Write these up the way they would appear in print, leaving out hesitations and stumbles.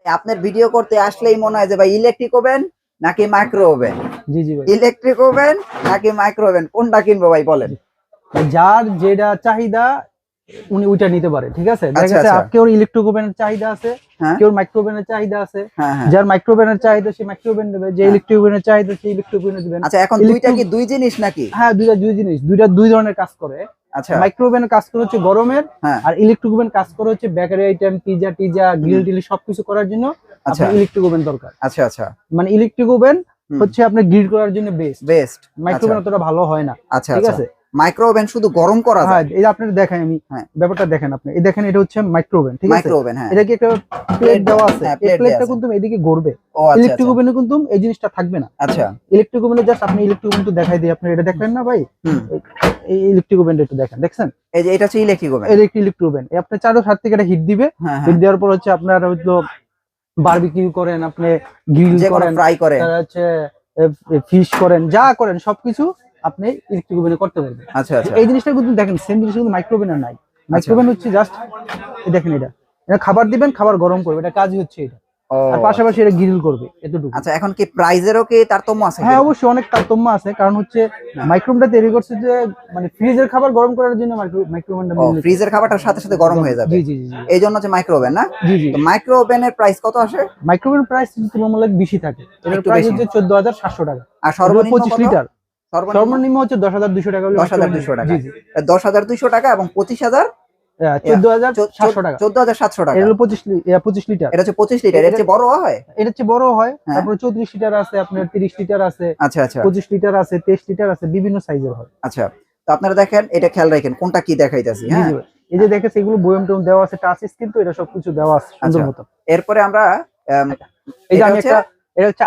আপনার ভিডিও করতে আসলেই মনে হয় যে ভাই ইলেকট্রিক ওভেন নাকি মাইক্রো ওভেন। জি জি ভাই, ইলেকট্রিক ওভেন নাকি মাইক্রো ওভেন, কোনটা কিনবো ভাই বলেন? যার যেটা চাহিদা উনি ওইটা নিতে পারে, ঠিক আছে। দেখা আচ্ছা যাচ্ছে আচ্ছা, কেউ ইলেকট্রিক ওভেনের চাহিদা আছে, হ্যাঁ কেউ মাইক্রো ওভেনের চাহিদা আছে। হ্যাঁ হ্যাঁ। যার মাইক্রো ওভেনের চাহিদা সে মাইক্রো ওভেন নেবে, যে হ্যাঁ। ইলেকট্রিক ওভেনের চাহিদা সে ইলেকট্রিক ওভেন দিবেন। আচ্ছা, এখন দুইটা কি দুই জিনিস নাকি? হ্যাঁ, দুই জিনিস, দুই ধরনের কাজ করে। আচ্ছা, মাইক্রো ওভেনের কাজ করে হচ্ছে গরমের, হ্যাঁ আর ইলেকট্রিক ওভেন কাজ করে হচ্ছে বেকারি আইটেম, পিজা টিজা, গ্রিল টিল সবকিছু করার জন্য আচ্ছা আপনার ইলেকট্রিক ওভেন দরকার। আচ্ছা আচ্ছা, মানে ইলেকট্রিক ওভেন হচ্ছে আপনার গ্রিল করার জন্য বেস্ট। বেস্ট। মাইক্রো ওভেন অতটা ভালো হয় না, আচ্ছা ঠিক আচ্ছা, আছে। মাইক্রো ওভেন শুধু গরম করা হ্যাঁ, যায়। এই যে আপনারা দেখেন, আমি হ্যাঁ। ব্যাপারটা দেখেন, আপনি এই দেখেন, এটা হচ্ছে মাইক্রো ওভেন, ঠিক আছে। মাইক্রো ওভেন, হ্যাঁ। এটা কি একটা প্লেট দেওয়া আছে, হ্যাঁ, এই প্লেট দেয়া প্লেটটা আছে। কিন্তু এদিকে ঘুরবে। ও আচ্ছা ইলেকট্রিক আচ্ছা ওভেনে কিন্তু এই জিনিসটা থাকবে না। আচ্ছা, ইলেকট্রিক ওভেনে জাস্ট আপনি ইলেকট্রিক ওভেন তো দেখাই দিই, আপনি এটা দেখলেন না ভাই, হুম। এই ইলেকট্রিক ওভেনটা একটু দেখেন, দেখছেন? এই যে এটা হচ্ছে ইলেকট্রিক ওভেন। ইলেকট্রিক ওভেন আপনি চারো সাত থেকে এটা হিট দিবে। হ্যাঁ হিট হ্যাঁ, দেওয়ার পর হচ্ছে আপনার হয়তো বারবিকিউ করেন, আপনি গ্রিল যে কোনো করেন, ফ্রাই করে। তারপর হচ্ছে ফিশ করেন, যা করেন সবকিছু আপনি ইলেকট্রিক ওভেনে করতে পারবেন। আচ্ছা আচ্ছা, এই জিনিসটা কিন্তু দেখেন, সেম জিনিস কিন্তু মাইক্রো ওভেনে নাই। মাইক্রো ওভেন হচ্ছে জাস্ট দেখেন, এটা খাবার দিবেন, খাবার গরম করবে, এটা কাজই হচ্ছে এটা। ও আর পাশাপাশি এটা গ্রিল করবে, এতটুকু। আচ্ছা, এখন কি প্রাইজেরও কি তারতম্য আছে? হ্যাঁ, অবশ্যই অনেক তারতম্য আছে, কারণ হচ্ছে মাইক্রোওভেনটা তৈরি করছে যে মানে ফ্রিজের খাবার গরম করার জন্য মাইক্রোওভেনটা। ও, ফ্রিজের খাবারটার সাথে সাথে গরম হয়ে যাবে। জি জি জি জি, এই জন্য হচ্ছে মাইক্রো ওভেন না? জি জি। তো মাইক্রো ওভেনের প্রাইস কত আসে? মাইক্রোওভেন প্রাইস তুলনামূলক বেশি থাকে, এটার একটু প্রাইস বেশি। হচ্ছে 14,700 টাকা। আর সর্বনিম্ন 25 কত? লিটার, সর্বনিম্ন সর্বনিম্ন হচ্ছে 10,200 টাকা হলে 10,200 টাকা। জি জি। 10,200 টাকা এবং 25,000, 14,700 টাকা। 14,700 টাকা। এটা হলো 25 লিটার। এটা হচ্ছে 25 লিটার। এর চেয়ে বড় হয়? এটা হচ্ছে বড় হয়, হ্যাঁ। তারপরে 34 লিটার আছে, আপনার 30 লিটার আছে, আচ্ছা আচ্ছা 25 লিটার আছে, 23 লিটার আছে, বিভিন্ন সাইজের হয়। আচ্ছা। তো আপনারা দেখেন, এটা খেয়াল রাখেন কোনটা কি দেখাইতাছি। জি হ্যাঁ, জি ভাই। এই যে দেখেন, এগুলো বয়াম টম দেওয়া আছে, টাচ স্ক্রিন, তো এটা সবকিছু দেওয়া আছে সুন্দর আচ্ছা। মতো। এরপরে আমরা এই যে এটা আমি হচ্ছে, একটা, এটা হচ্ছে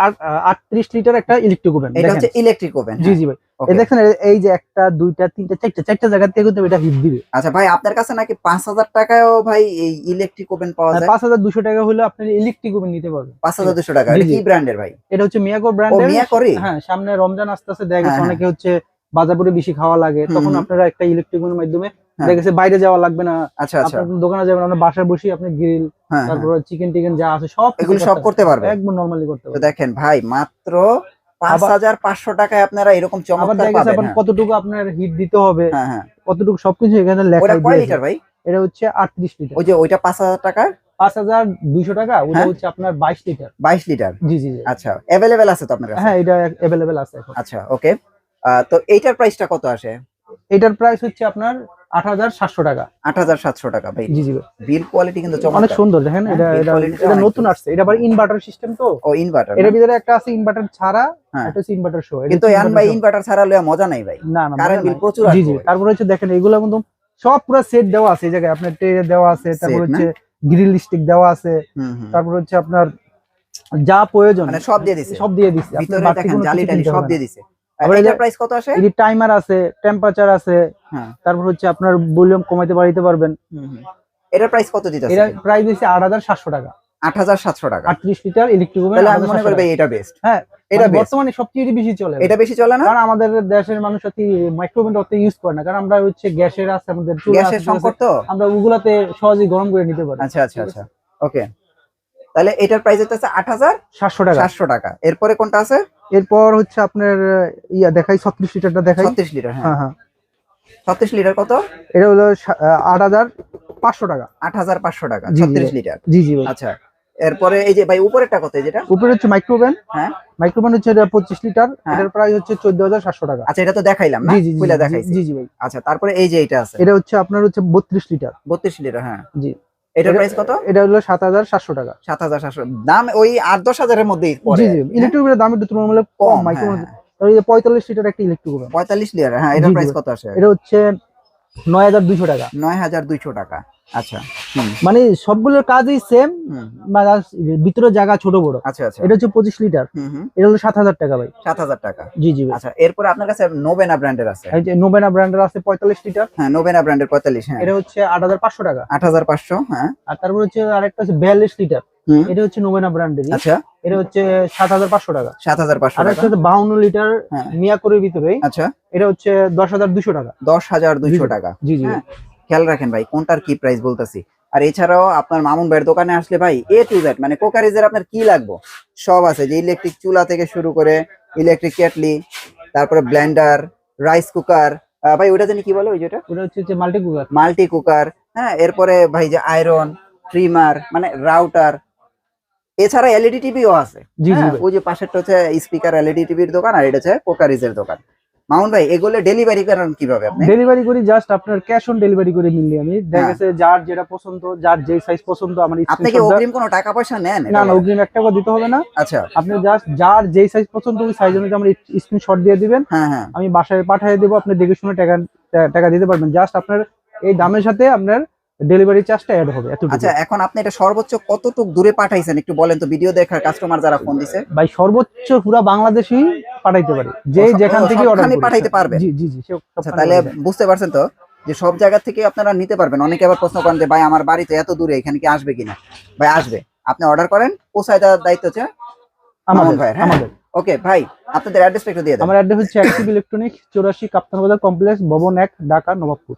38 লিটার একটা ইলেকট্রিক ওভেন। এটা হচ্ছে ইলেকট্রিক ওভেন। জি জি ভাই। এই দেখেন, এই যে একটা দুইটা তিনটা চারটা জায়গা থেকে কিন্তু এটা হিট দিবে। আচ্ছা ভাই, আপনার কাছে নাকি 5,000 টাকায়ও ভাই এই ইলেকট্রিক ওভেন পাওয়া যায়? 5,200 টাকা হলে আপনি ইলেকট্রিক ওভেন নিতে পারবেন। 5,200 টাকা। জি, এটা জি। কি ব্র্যান্ডের ভাই? এটা হচ্ছে মিয়াকো ও, ব্র্যান্ডের। মিয়াকোরই? হ্যাঁ, সামনে রমজান আসতেছে, দেখা গেছে হ্যাঁ, অনেকে হচ্ছে বাজারে বেশি খাওয়া লাগে, হুম, তখন হুম। আপনারা একটা ইলেকট্রিক ওভেনের মাধ্যমে হ্যাঁ। দেখা গেছে বাইরে যাওয়া লাগবে না, আচ্ছা আচ্ছা, আপনার কোনো দোকানে যাবেন, আপনার বাসায় বসে আপনি গ্রিল, হ্যাঁ হ্যাঁ, তারপর চিকেন টিকেন যা আছে সব এগুলো সব করতে পারবে। একদম নরমালি করতে তো পারবে। দেখেন ভাই, মাত্র 5,500 টাকায় আপনারা এরকম আবার চমৎকার দেখা গেছে পাবেন। আপনার কতটুকু আপনার হিট দিতে হবে, হ্যাঁ হ্যাঁ, কতটুকু সবকিছু এখানে লেখা ওটা কয় দিয়েছে। লিটার ভাই? এটা হচ্ছে 38 লিটার। ওই যে ওইটা 5,000 টাকা, 5,200 টাকা, ওটা হ্যাঁ। হচ্ছে আপনার 22 লিটার। 22 লিটার। জি জি জি। আচ্ছা, অ্যাভেলেবেল আছে তো আপনার কাছে? হ্যাঁ, এটা अवेलेबल আছে এখন। আচ্ছা, ওকে। তো এইটার প্রাইসটা কত আসে? এটার প্রাইস হচ্ছে আপনার 8,700 টাকা। 8,700 টাকা ভাই। জি জি ভাই। বিল কোয়ালিটি কিন্তু অনেক চমৎকার। সুন্দর, দেখেন হ্যাঁ, এটা build এটা quality টা এটা অনেক নতুন good। আসছে, এটা আবার ইনভার্টার সিস্টেম তো। ও, ইনভার্টার। এর ভিতরে একটা আছে ইনভার্টার ছাড়া, হ্যাঁ। একটা হচ্ছে ইনভার্টার সহ। কিন্তু ইয়ান ভাই, ইনভার্টার ছাড়া লইয়া মজা নাই ভাই। না না, কারেন্ট বিল প্রচুর জি আসবে জি। ভাই। তারপরে হচ্ছে দেখেন, এগুলো কিন্তু সব পুরো সেট দেওয়া আছে, এই জায়গায় আপনার ট্রে দেওয়া আছে, তারপর Set না? হচ্ছে গ্রিল স্টিক দেওয়া আছে, হুম হুম। তারপর হচ্ছে আপনার যা প্রয়োজন মানে সব দিয়ে দিছে। সব দিয়ে দিচ্ছে, ভিতরে বাড়তি দেখেন কোনো জালি কিছু টালি কিনতে সব হবে না। দিয়ে দিছে। আবার এটার প্রাইস কত আসে? এই টাইমার আছে, টেম্পারেচার আছে, হ্যাঁ। তারপর হচ্ছে আপনার ভলিউম কমাইতে বাড়াইতে পারবেন। হুম হুম। এটার প্রাইস কত দিতেছে? এটা প্রাইস হচ্ছে 8,700 টাকা। 8,700 টাকা। 38 লিটার ইলেকট্রিক ওভেন। তাহলে আমি মনে করি ভাই এটা বেস্ট। হ্যাঁ, এটা মানে best। বর্তমানে সবচেয়ে বেশি চলে। এটা বেশি চলে না? কারণ আমাদের দেশের মানুষ মাইক্রোওভেনটা অত ইউজ করে না, কারণ আমরা হচ্ছে গ্যাসের আছে, আমাদের চুলা গ্যাসের আছে, সংকট তো। আমরা ওগুলাতে সহজেই গরম করে নিতে পারি। আচ্ছা আচ্ছা আচ্ছা, ওকে। তাহলে এটার প্রাইস হচ্ছে 700 টাকা। 8,700 টাকা। এরপরে কোনটা আছে? এরপর হচ্ছে আপনার দেখাই 36 লিটারটা দেখাই। 36 লিটার। হ্যাঁ হ্যাঁ হ্যাঁ, 36 লিটার কত? এটা হলো 8,500 টাকা। 8,500 টাকা, জি, জি 36 ভাই। লিটার। জি জি ভাই। আচ্ছা, এরপরে এই যে ভাই উপরেরটা কত, যেটা? উপরে হচ্ছে মাইক্রোওভেন। হ্যাঁ মাইক্রোওভেন হচ্ছে এটা 25 লিটার, হ্যাঁ। এটার প্রাইস হচ্ছে 14,700 টাকা। আচ্ছা, এটা তো দেখাইলাম না, জি জি জি খুলে জি, দেখাইছি। জি জি ভাই। আচ্ছা, তারপরে এই যে এটা আছে, এটা হচ্ছে আপনার হচ্ছে 32 লিটার। 32 লিটার। হ্যাঁ, জি। এটার প্রাইস কত? এটা হলো 7,700 টাকা। 7,700। দাম ওই 8-10 হাজারের মধ্যেই পড়ে। জি জি। ইলেকট্রিক ওভেনের দাম একটু তুলনামূলক কম কম, মাইক্রোওভেন। হ্যাঁ। এই যে 45 লিটার একটা ইলেকট্রিক ওভেন। 45 লিটার। হ্যাঁ, জি, এটার জি প্রাইস ভাই। কত আসে? এটা হচ্ছে 9,200 টাকা। 9,200 টাকা। আচ্ছা, হুম মানে সবগুলোর কাজই সেম, হুম। মানে ভিতরে জায়গা ছোট বড়। আচ্ছা আচ্ছা, এটা হচ্ছে 25 লিটার, হুম হুম। এটা হলো 7,000 টাকা ভাই। 7,000 টাকা। জি জি ভাই। আচ্ছা, এরপরে আপনার কাছে নোবেনা ব্র্যান্ডের আছে। এই যে নোবেনা ব্র্যান্ডের আছে 45 লিটার, হ্যাঁ, নোবেনা ব্র্যান্ডের 45। হ্যাঁ, এটা হচ্ছে 8,500 টাকা। 8,500। হ্যাঁ, আর তারপর হচ্ছে আরেকটা আছে 42 লিটার, হুম। এটা হচ্ছে নোবেনা ব্র্যান্ডেরই, আচ্ছা, এটা হচ্ছে 7,500 টাকা। 7,500 আর টাকা। একটা হচ্ছে 52 লিটার হ্যাঁ। মিয়াকোরের ভিতরে, আচ্ছা, এটা হচ্ছে 10,200 টাকা। 10,200 টাকা। জি জি। হ্যাঁ, খেয়াল রাখেন ভাই, কোনটার কি প্রাইস বলতেছি। আর এছাড়াও আপনার মামুন ভাইয়ের দোকানে আসলে ভাই A to Z মানে কোকারিজের আপনার কি লাগবে সব আছে, যে ইলেকট্রিক চুলা থেকে শুরু করে ইলেকট্রিক কেটলি, তারপরে ব্লেন্ডার, রাইস কুকার, ভাই ওটা জানি কি বলে ওই যেটা, ওটা হচ্ছে যে মাল্টি কুকার। মাল্টি কুকার, হ্যাঁ, এরপরে ভাই যে আয়রন, ট্রিমার মানে রাউটার, এছাড়া এলইডি টিভিও আছে। জি জি হ্যাঁ, ভাই। ওই যে পাশেরটা হচ্ছে স্পিকার এলইডি টিভির দোকান, আর এটা হচ্ছে কোকারিজের দোকান। মামুন ভাই এগুলো ডেলিভারি করেন কিভাবে আপনি? ডেলিভারি করি জাস্ট আপনার ক্যাশ অন ডেলিভারি করে নিলি আমি, দেখা হ্যাঁ। গেছে যার যেটা পছন্দ, যার যে সাইজ পছন্দ আমার আপনি কি স্ক্রিনশট। অগ্রিম কোনো টাকা পয়সা নেন? না না, অগ্রিম 1 টাকা দিতে হবে না। আচ্ছা। আপনি জাস্ট যার যেই সাইজ পছন্দ ওই সাইজ অনুযায়ী আমার স্ক্রিনশট দিয়ে দিবেন, হ্যাঁ হ্যাঁ। আমি বাসায় পাঠিয়ে দেবো, আপনি দেখে শুনে টাকা টাকা দিতে পারবেন। জাস্ট আপনার এই দামের সাথে আপনার ডেলিভারি চার্জটা অ্যাড হবে এতটুকু। আচ্ছা, এখন আপনি এটা সর্বোচ্চ কতটুক দূরে পাঠাইছেন একটু বলেন তো, ভিডিও দেখার কাস্টমার যারা ফোন দিছে। ভাই সর্বোচ্চ পুরো বাংলাদেশই পাঠাইতে পারে, যে যেখান থেকে অর্ডার সবখানে পাঠাইতে পারবে? জি জি জি, আচ্ছা, তাহলে বুঝতে পারছেন তো যে সব জায়গা থেকে আপনারা নিতে পারবেন। অনেকে আবার প্রশ্ন করেন যে ভাই আমার বাড়িতে এত দূরে, এখানে কি আসবে কিনা? ভাই আসবে, আপনি অর্ডার করেন, পৌঁছায় দেওয়ার দায়িত্ব হচ্ছে মামুন ভাইয়ের। হ্যাঁ, আমাদের। ওকে ভাই, আপনাদের অ্যাড্রেসটা একটু দিয়ে দেন। আমার অ্যাড্রেস হচ্ছে অ্যাক্টিভ ইলেকট্রনিক 84 কাপ্তান বাজার কমপ্লেক্স ভবন 1 ঢাকা নবাবপুর।